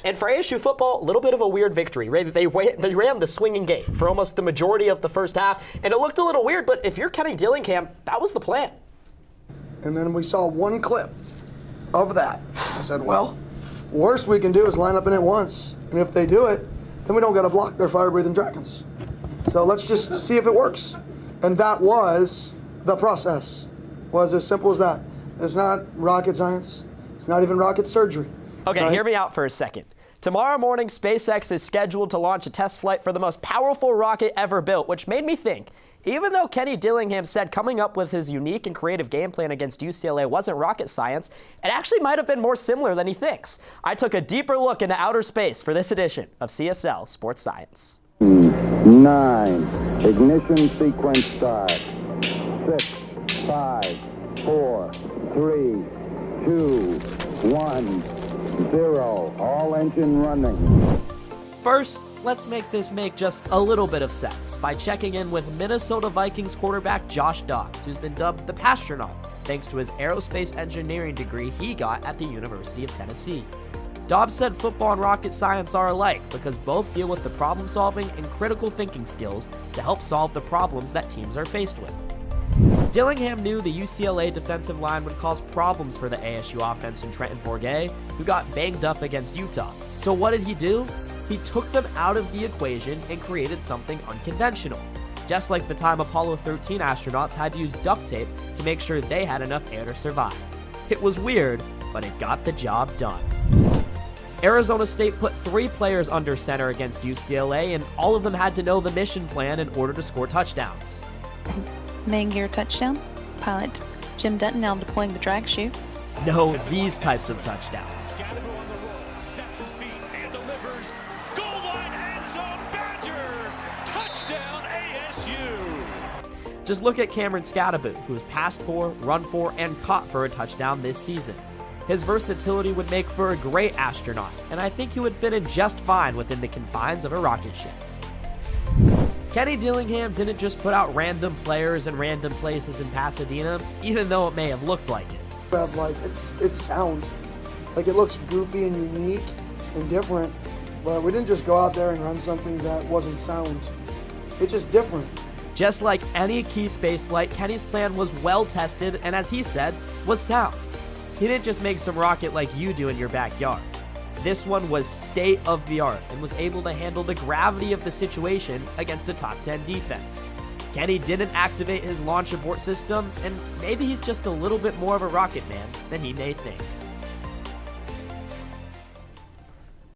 And for ASU football, a little bit of a weird victory. Right? They ran the swinging game for almost the majority of the first half, and it looked a little weird, but if you're Kenny Dillingham, that was the plan. And then we saw one clip of that. I said, well, worst we can do is line up in it once. And if they do it, then we don't got to block their fire-breathing dragons. So let's just see if it works. And that was the process. Was as simple as that. It's not rocket science. It's not even rocket surgery. Okay, right? Hear me out for a second. Tomorrow morning, SpaceX is scheduled to launch a test flight for the most powerful rocket ever built, which made me think, even though Kenny Dillingham said coming up with his unique and creative game plan against UCLA wasn't rocket science, it actually might have been more similar than he thinks. I took a deeper look into outer space for this edition of CSL Sports Science. 9, ignition sequence start. 6, 5, 4, 3, 2, 1, 0. All engine running. First, let's make this make just a little bit of sense by checking in with Minnesota Vikings quarterback Josh Dobbs, who's been dubbed the Pastronaut thanks to his aerospace engineering degree he got at the University of Tennessee. Dobbs said football and rocket science are alike because both deal with the problem-solving and critical thinking skills to help solve the problems that teams are faced with. Dillingham knew the UCLA defensive line would cause problems for the ASU offense in Trenton Bourget, who got banged up against Utah. So what did he do? He took them out of the equation and created something unconventional. Just like the time Apollo 13 astronauts had to use duct tape to make sure they had enough air to survive. It was weird, but it got the job done. Arizona State put 3 players under center against UCLA, and all of them had to know the mission plan in order to score touchdowns. Main gear touchdown. Pilot Jim Dutton now deploying the drag chute. No, these types of touchdowns. Scatterbo on the roll, sets his feet and delivers. Goal line end zone, Badger! Touchdown ASU! Just look at Cameron Scatterbo, who has passed for, run for, and caught for a touchdown this season. His versatility would make for a great astronaut, and I think he would fit in just fine within the confines of a rocket ship. Kenny Dillingham didn't just put out random players in random places in Pasadena, even though it may have looked like it. But like it's sound. Like it looks goofy and unique and different, but we didn't just go out there and run something that wasn't sound. It's just different. Just like any key spaceflight, Kenny's plan was well tested and, as he said, was sound. He didn't just make some rocket like you do in your backyard. This one was state of the art and was able to handle the gravity of the situation against a top 10 defense. Kenny didn't activate his launch abort system, and maybe he's just a little bit more of a rocket man than he may think.